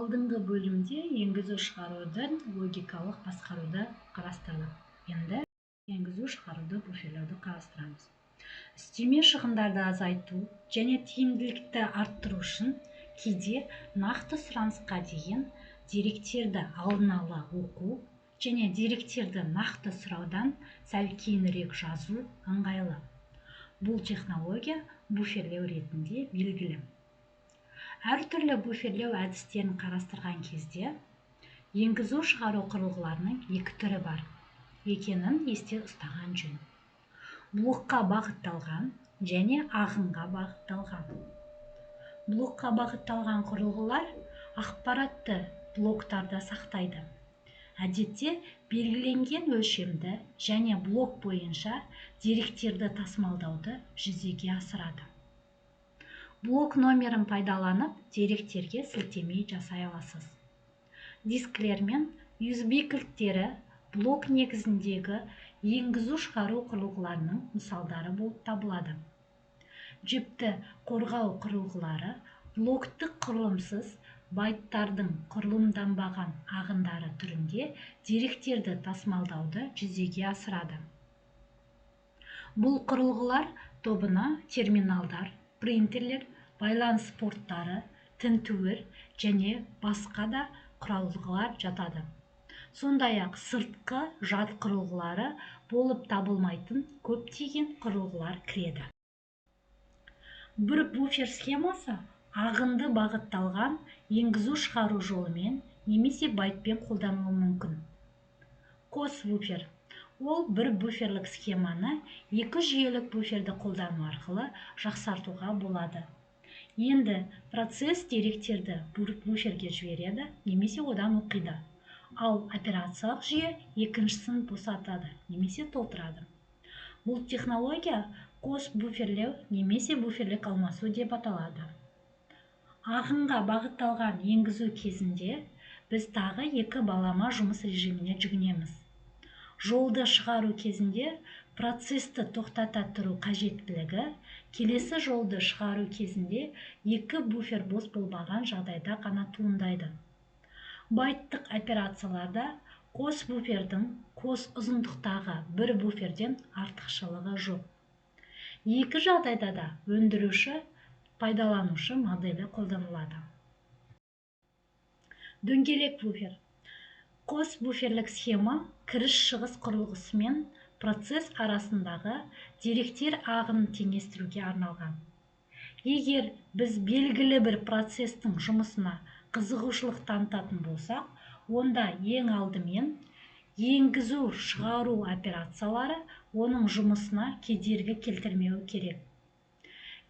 Алдыңғы бөлімде енгізу шығарудың логикалық басқаруды қарастырдық. Енді енгізу шығаруды буферлеуді қарастырамыз. Үстеме шығындарды азайту және тиімділікті арттыру үшін кейде нақты сұранысқа дейін деректерді алдын ала оқу және деректерді нақты сұраудан сәл кейінірек жазу ыңғайлы. Бұл технология буферлеу ретінде белгілі. Әртүрлі буферлеу әдістерін қарастырған кезде енгізу шығару құрылғыларының екі түрі бар екенін есте ұстаған жөн. Блокқа бағытталған және ағынға бағытталған. Блокқа бағытталған құрылғылар ақпаратты блоктарда сақтайды. Әдетте белгіленген өлшемді және блок бойынша деректерді тасымалдауды жүзеге асырады. Блок номерін пайдаланып деректерге сілтеме жасай аласыз. Дискілер мен USB кілттері блок негізіндегі енгізу шығару құрылғыларының мысалдары болып табылады. Жіпті қорғау құрылғылары блоктық құрылымсыз байттардың құрылымданбаған ағындары түрінде деректерді тасымалдауды жүзеге асырады. Бұл құрылғылар тобына терминалдар, принтерлер, байланыс порттары, тінтуір және басқа да құрылғылар жатады. Сондай-ақ сыртқы жад құрылғылары болып табылмайтын көптеген құрылғылар кіреді. Бір буфер схемасы ағынды бағытталған енгізу шығару жолымен немесе байтпен қолданылуы мүмкін. Қос буфер. Ол бір буферлік схеманы екі жүйелік буферді қолдану арқылы жақсартуға болады. Енді процесс деректерді буферге жібереді немесе одан оқиды. Ал операциялық жүйе екіншісін босатады немесе толтырады. Бұл технология қос буферлеу немесе буферлік алмасу деп аталады. Ағынға бағытталған енгізу кезінде біз тағы екі балама жұмыс режиміне жүгінеміз. Жолды шығару кезінде процесті тоқтата тұру қажеттілігі келесі жолды шығару кезінде екі буфер бос болмаған жағдайда ғана туындайды. Байттық операцияларда қос буфердің қос ұзындықтағы бір буферден артықшылығы жоқ. Екі жағдайда да өндіруші пайдаланушы моделі қолданылады. Дөңгелек буфер. Қос буферлік схема кіріс-шығыс құрылғысы мен процесс арасындағы деректер ағынын теңестіруге арналған. Егер біз белгілі бір процестің жұмысына қызығушылық танытатын болсақ, онда ең алдымен енгізу шығару операциялары оның жұмысына кедергі келтірмеуі керек.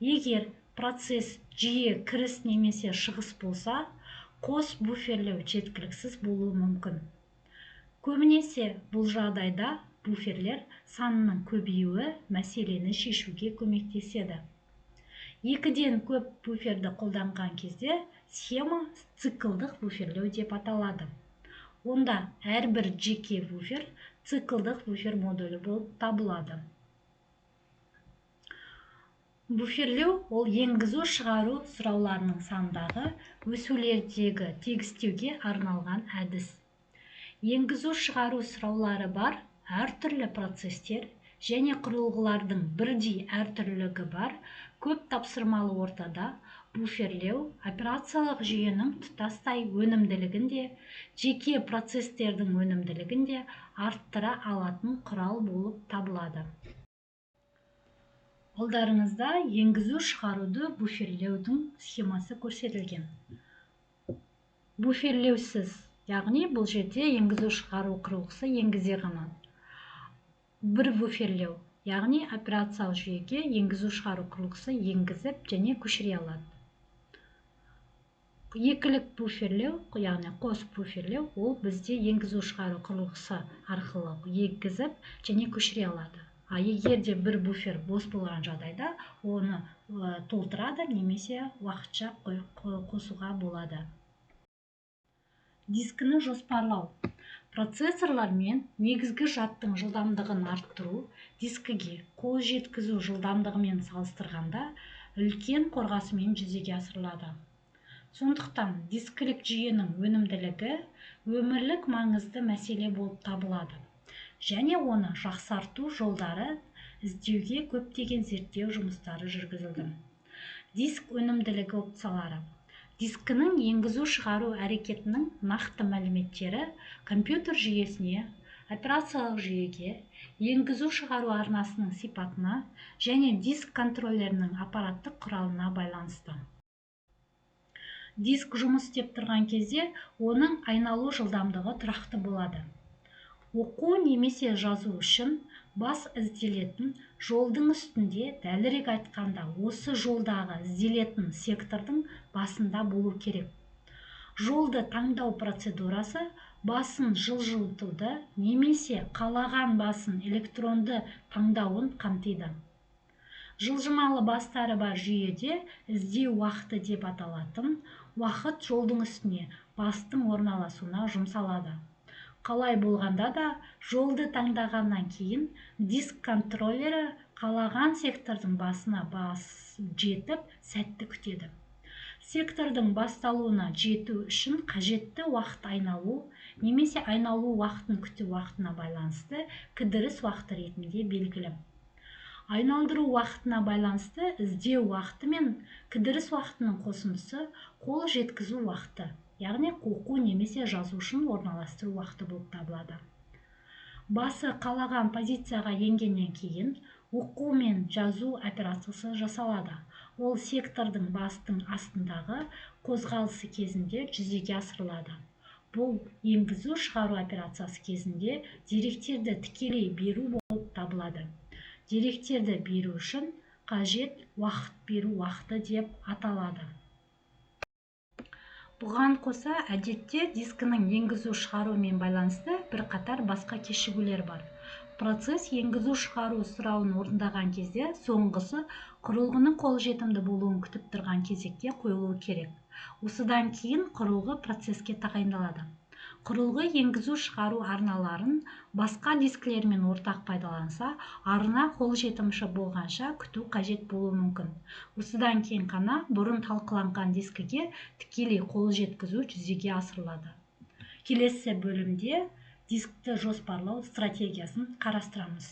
Егер процесс жиі кіріс немесе шығыс болса, қос буферлеу жеткіліксіз болуы мүмкін. Көбінесе бұл жағдайда буферлер санының көбеюі мәселені шешуге көмектеседі. Екіден көп буферді қолданған кезде схема циклдық буферлеу деп аталады. Онда әрбір жеке буфер циклдық буфер модулі болып табылады. Буферлеу ол енгізу шығару сұрауларының сандағы өсулердегі тегістеуге арналған әдіс. Енгізу шығару сұраулары бар әртүрлі процестер және құрылғылардың бірдей әртүрлілігі бар көп тапсырмалы ортада буферлеу операциялық жүйенің тұтастай өнімділігін де, жеке процестердің өнімділігін де арттыра алатын құрал болып табылады. Алдарыңызда енгізу шығаруды буферлеудің схемасы көрсетілген. Буферлеусіз, яғни бұл жерде енгізу шығару құрылғысы енгізе ғана. Бір буферлеу, яғни операциялық жүйеге енгізу шығару құрылғысы енгізіп және көшіре алады. Екілік буферлеу, яғни қос буферлеу, ол бізде енгізу шығару құрылғысы арқылы енгізіп және көшіре алады. Егер де бір буфер бос болған жағдайда, оны толтырады немесе уақытша қосуға болады. Дискіні жоспарлау. Процессорлар мен негізгі жадтың жылдамдығын арттыру дискіге қол жеткізу жылдамдығымен салыстырғанда үлкен қорғасымен жүзеге асырылады. Сондықтан дискілік жүйенің өнімділігі өмірлік маңызды мәселе болып табылады. Және оны жақсарту жолдары іздеуге көптеген зерттеу жұмыстары жүргізілді. Диск өнімділігі опциялары. Дискінің енгізу-шығару әрекетінің нақты мәліметтері компьютер жүйесіне, операциялық жүйеге, енгізу-шығару арнасының сипатына және диск контроллерінің аппараттық құралына байланысты. Диск жұмыс істеп тұрған кезде оның айналу жылдамдығы тұрақты болады. Оқу немесе жазу үшін бас ізделетін жолдың үстінде, дәлірек айтқанда, осы жолдағы ізделетін сектордың басында болу керек. Жолды таңдау процедурасы басын жылжытуды немесе қалаған басын электронды таңдауын қамтиды. Жылжымалы бастары бар жүйеде іздеу уақыты деп аталатын уақыт жолдың үстіне бастың орналасуына жұмсалады. Қалай болғанда да жолды таңдағаннан кейін диск контроллері қалаған сектордың басына жетіп сәтті күтеді. Сектордың басталуына жету үшін қажетті уақыт айналу немесе айналу уақытын күту уақытына байланысты кідіріс уақыты ретінде белгілі. Айналдыру уақытына байланысты іздеу уақыты мен кідіріс уақытының қосындысы қол жеткізу уақыты, яғни оқу немесе жазу үшін орналастыру уақыты болып табылады. Басы қалаған позицияға енгеннен кейін оқу мен жазу операциясы жасалады. Ол сектордың бастың астындағы қозғалысы кезінде жүзеге асырылады. Бұл енгізу-шығару операциясы кезінде деректерді тікелей беру болып табылады. Деректерді беру үшін қажет уақыт беру уақыты деп аталады. Бұған қоса, әдетте дискінің енгізу-шығарумен байланысты бірқатар басқа кешігулер бар. Процесс енгізу-шығару сұрауын орындаған кезде соңғысы құрылғының қолжетімді болуын күтіп тұрған кезекке қойылуы керек. Осыдан кейін құрылғы процеске тағайындалады. Құрылғы енгізу-шығару арналарын басқа дискілермен ортақ пайдаланса, арна қолжетімші болғанша күту қажет болуы мүмкін. Осыдан кейін ғана бұрын талқыланған дискіге тікелей қол жеткізу жүзеге асырылады. Келесі бөлімде дискті жоспарлау стратегиясын қарастырамыз.